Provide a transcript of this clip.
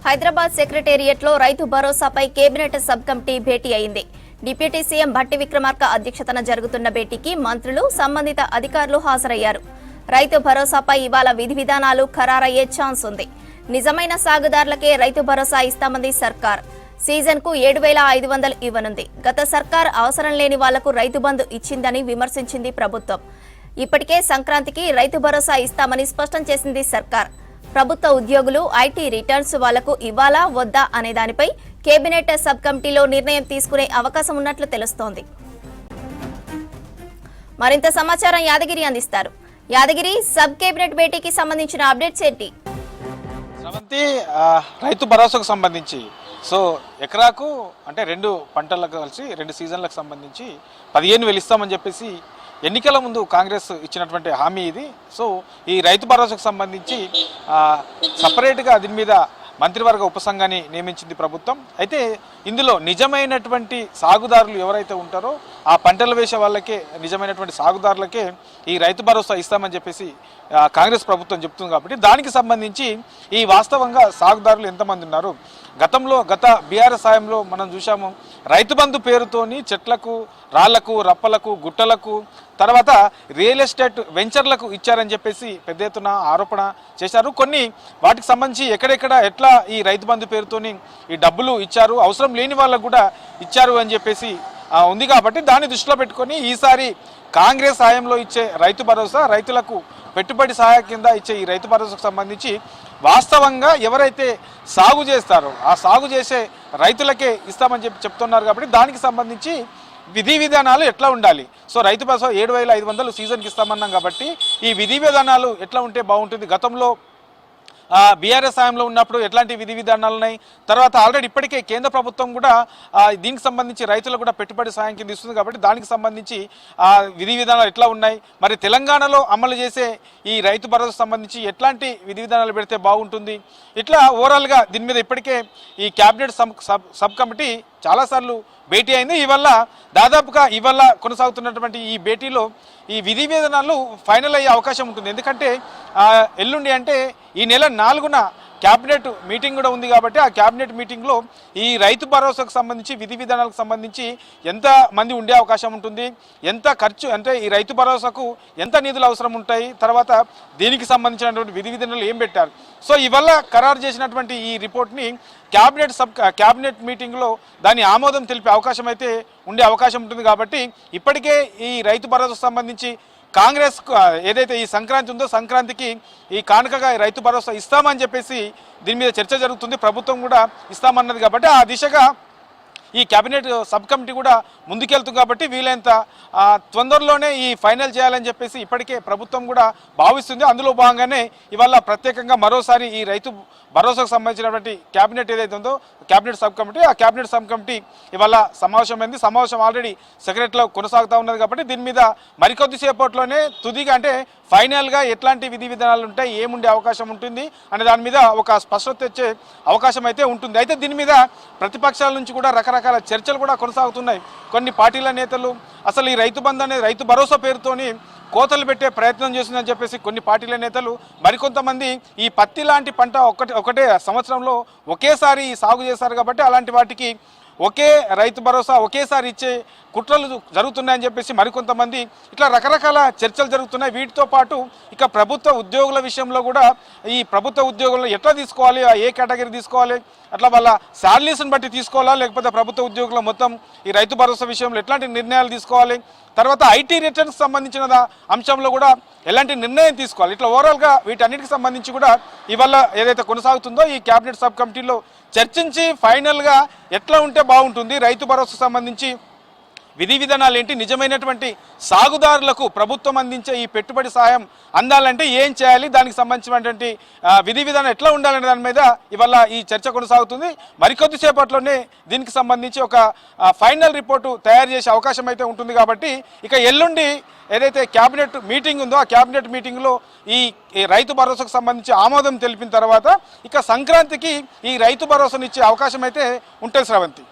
హైదరాబాద్ సెక్రటేరియట్లో రైతు భరోసాపై cabinet sub committee భేటీ అయింది. డిప్యూటీ సీఎం భట్టి విక్రమార్క అధ్యక్షతన జరుగుతున్న భేటీకి మంత్రులు, సంబంధిత అధికారులు హాజరయ్యారు. రైతు భరోసాపై ఇవాళ విధి విధానాలు ఖరారయ్యే ఛాన్స్ ఉంది. నిజమైన సాగుదారులకే రైతు భరోసా ఇస్తామంది సర్కార్. సీజన్కు 7,500 ఇవ్వనుంది. గత సర్కార్ అవసరం లేని వాళ్లకు రైతు బంధు ఇచ్చిందని విమర్శించింది ప్రభుత్వం. ఇప్పటికే సంక్రాంతికి రైతు భరోసా ఇస్తామని స్పష్టం చేసింది సర్కార్. ప్రభుత్వ ఉద్యోగులు, ఐటీ రిటర్న్స్ వాళ్లకు ఇవ్వాలా వద్దా అనే దానిపై కేబినెట్ సబ్ కమిటీలో నిర్ణయం తీసుకునే అవకాశం ఉన్నట్లు తెలుస్తోంది. మరింత సమాచారం యాదగిరి అందిస్తారు. యాదగిరి, సబ్ కేబినెట్ భేటీకి సంబంధించిన అప్డేట్స్ ఏంటి? రైతు భరోసాకు సంబంధించి ఎకరాకు అంటే 2 పంటలకు కలిసి 2 సీజన్లకు సంబంధించి 15,000 ఇస్తామని చెప్పేసి ఎన్నికల ముందు కాంగ్రెస్ ఇచ్చినటువంటి హామీ ఇది. ఈ రైతు భరోసాకు సంబంధించి సపరేట్గా దీని మీద మంత్రివర్గ ఉపసంఘాన్ని నియమించింది ప్రభుత్వం. అయితే ఇందులో నిజమైనటువంటి సాగుదారులు ఎవరైతే ఉంటారో ఆ పంటలు వేసే వాళ్ళకే, నిజమైనటువంటి సాగుదారులకే ఈ రైతు భరోసా ఇస్తామని చెప్పేసి కాంగ్రెస్ ప్రభుత్వం చెప్తుంది. కాబట్టి దానికి సంబంధించి ఈ వాస్తవంగా సాగుదారులు ఎంతమంది ఉన్నారు, గత బీఆర్ఎస్ సాయంలో మనం చూసాము రైతు బంధు పేరుతోని చెట్లకు, రాళ్లకు, రప్పలకు, గుట్టలకు, తర్వాత రియల్ ఎస్టేట్ వెంచర్లకు ఇచ్చారని చెప్పేసి పెద్ద ఎత్తున ఆరోపణ చేశారు. కొన్ని వాటికి సంబంధించి ఎక్కడెక్కడ ఎట్లా ఈ రైతు బంధు పేరుతోని ఈ డబ్బులు ఇచ్చారు, అవసరం లేని వాళ్ళకు కూడా ఇచ్చారు అని చెప్పేసి ఉంది. కాబట్టి దాన్ని దృష్టిలో పెట్టుకొని ఈసారి కాంగ్రెస్ హయాంలో ఇచ్చే రైతు భరోసా, రైతులకు పెట్టుబడి సహాయ కింద ఇచ్చే ఈ రైతు భరోసాకు సంబంధించి వాస్తవంగా ఎవరైతే సాగు చేస్తారో ఆ సాగు చేసే రైతులకే ఇస్తామని చెప్తున్నారు. కాబట్టి దానికి సంబంధించి విధి విధానాలు ఎట్లా ఉండాలి, రైతు భరోసా 7,500 సీజన్కి ఇస్తామన్నాం. కాబట్టి ఈ విధి విధానాలు ఎట్లా ఉంటే బాగుంటుంది, గతంలో బీఆర్ఎస్ సాయంలో ఉన్నప్పుడు ఎట్లాంటి విధి విధానాలు ఉన్నాయి, తర్వాత ఆల్రెడీ ఇప్పటికే కేంద్ర ప్రభుత్వం కూడా దీనికి సంబంధించి రైతులకు కూడా పెట్టుబడి సాయం కింద ఇస్తుంది. కాబట్టి దానికి సంబంధించి విధి విధానాలు ఎట్లా ఉన్నాయి, మరి తెలంగాణలో అమలు చేసే ఈ రైతు భరోసా సంబంధించి ఎట్లాంటి విధి విధానాలు పెడితే బాగుంటుంది, ఇట్లా ఓవరాల్గా దీని మీద ఇప్పటికే ఈ క్యాబినెట్ సబ్ కమిటీ చాలాసార్లు భేటీ అయింది. దాదాపుగా ఇవాళ కొనసాగుతున్నటువంటి ఈ భేటీలో ఈ విధి విధానాలు ఫైనల్ అయ్యే అవకాశం ఉంటుంది. ఎందుకంటే ఎల్లుండి అంటే ఈ నెల 4న క్యాబినెట్ మీటింగ్ కూడా ఉంది. కాబట్టి ఆ క్యాబినెట్ మీటింగ్లో ఈ రైతు భరోసాకు సంబంధించి విధి విధానాలకు సంబంధించి ఎంత మంది ఉండే అవకాశం ఉంటుంది, ఎంత ఖర్చు అంటే ఈ రైతు భరోసాకు ఎంత నిధులు అవసరం ఉంటాయి, తర్వాత దీనికి సంబంధించినటువంటి విధి విధానాలు ఏం పెట్టారు. ఇవల్ల ఖరారు చేసినటువంటి ఈ రిపోర్ట్ని క్యాబినెట్ మీటింగ్లో దాని ఆమోదం తెలిపే అవకాశం అయితే ఉండే అవకాశం ఉంటుంది. కాబట్టి ఇప్పటికే ఈ రైతు భరోసాకు సంబంధించి కాంగ్రెస్ ఏదైతే ఈ సంక్రాంతి ఉందో సంక్రాంతికి ఈ కానుకగా రైతు భరోసా ఇస్తామని చెప్పేసి దీని మీద చర్చ జరుగుతుంది. ప్రభుత్వం కూడా ఇస్తామన్నది. కాబట్టి ఆ దిశగా ఈ కేబినెట్ సబ్ కమిటీ కూడా ముందుకెళ్తుంది. కాబట్టి వీలైనంత తొందరలోనే ఈ ఫైనల్ చేయాలని చెప్పేసి ఇప్పటికే ప్రభుత్వం కూడా భావిస్తుంది. అందులో భాగంగానే ఇవాళ ప్రత్యేకంగా మరోసారి ఈ రైతు భరోసాకు సంబంధించినటువంటి క్యాబినెట్ ఏదైతే ఉందో క్యాబినెట్ సబ్ కమిటీ, ఆ క్యాబినెట్ సబ్ కమిటీ ఇవాళ సమావేశమైంది. సమావేశం ఆల్రెడీ సెక్రటరీలో కొనసాగుతూ ఉన్నది. కాబట్టి దీని మీద మరికొద్దిసేపట్లోనే తుదిగా అంటే ఫైనల్గా ఎట్లాంటి విధి విధానాలు ఉంటాయి, ఏముండే అవకాశం ఉంటుంది అనే దాని మీద ఒక స్పష్టత తెచ్చే అవకాశం అయితే ఉంటుంది. అయితే దీని మీద ప్రతిపక్షాల నుంచి కూడా రకరకాల చర్చలు కూడా కొనసాగుతున్నాయి. కొన్ని పార్టీల నేతలు అసలు ఈ రైతు బంధు అనేది రైతు భరోసా పేరుతోని కోతలు పెట్టే ప్రయత్నం చేస్తుందని చెప్పేసి కొన్ని పార్టీల నేతలు, మరికొంతమంది ఈ పత్తి లాంటి పంట ఒకటే సంవత్సరంలో ఒకేసారి సాగు చేస్తారు. కాబట్టి అలాంటి వాటికి ఒకే రైతు భరోసా ఒకేసారి ఇచ్చే కుట్రలు జరుగుతున్నాయని చెప్పేసి మరికొంతమంది ఇట్లా రకరకాల చర్చలు జరుగుతున్నాయి. వీటితో పాటు ఇక ప్రభుత్వ ఉద్యోగుల విషయంలో కూడా ఈ ప్రభుత్వ ఉద్యోగులను ఎట్లా తీసుకోవాలి, ఏ కేటగిరీ తీసుకోవాలి, అట్లా వాళ్ళ శాలరీస్ని బట్టి తీసుకోవాలా, లేకపోతే ప్రభుత్వ ఉద్యోగులు మొత్తం ఈ రైతు భరోసా విషయంలో ఎట్లాంటి నిర్ణయాలు తీసుకోవాలి, తర్వాత ఐటీ రిటర్న్స్ సంబంధించిన అంశంలో కూడా ఎలాంటి నిర్ణయం తీసుకోవాలి, ఇట్లా ఓవరాల్గా వీటన్నిటికి సంబంధించి కూడా ఇవాళ ఏదైతే కొనసాగుతుందో ఈ క్యాబినెట్ సబ్ కమిటీలో చర్చించి ఫైనల్గా ఎట్లా ఉంటే బాగుంటుంది, రైతు భరోసాకు సంబంధించి విధి విధానాలు ఏంటి, నిజమైనటువంటి సాగుదారులకు ప్రభుత్వం అందించే ఈ పెట్టుబడి సహాయం అందాలంటే ఏం చేయాలి, దానికి సంబంధించినటువంటి విధి విధానం ఎట్లా ఉండాలనే దాని మీద ఇవాళ ఈ చర్చ కొనసాగుతుంది. మరికొద్దిసేపట్లోనే దీనికి సంబంధించి ఒక ఫైనల్ రిపోర్టు తయారు చేసే అవకాశం అయితే ఉంటుంది. కాబట్టి ఇక ఎల్లుండి ఏదైతే క్యాబినెట్ మీటింగ్ ఉందో ఆ క్యాబినెట్ మీటింగ్లో ఈ రైతు భరోసాకు సంబంధించి ఆమోదం తెలిపిన తర్వాత ఇక సంక్రాంతికి ఈ రైతు భరోసాను ఇచ్చే అవకాశం అయితే ఉంటుంది. శ్రవంతి.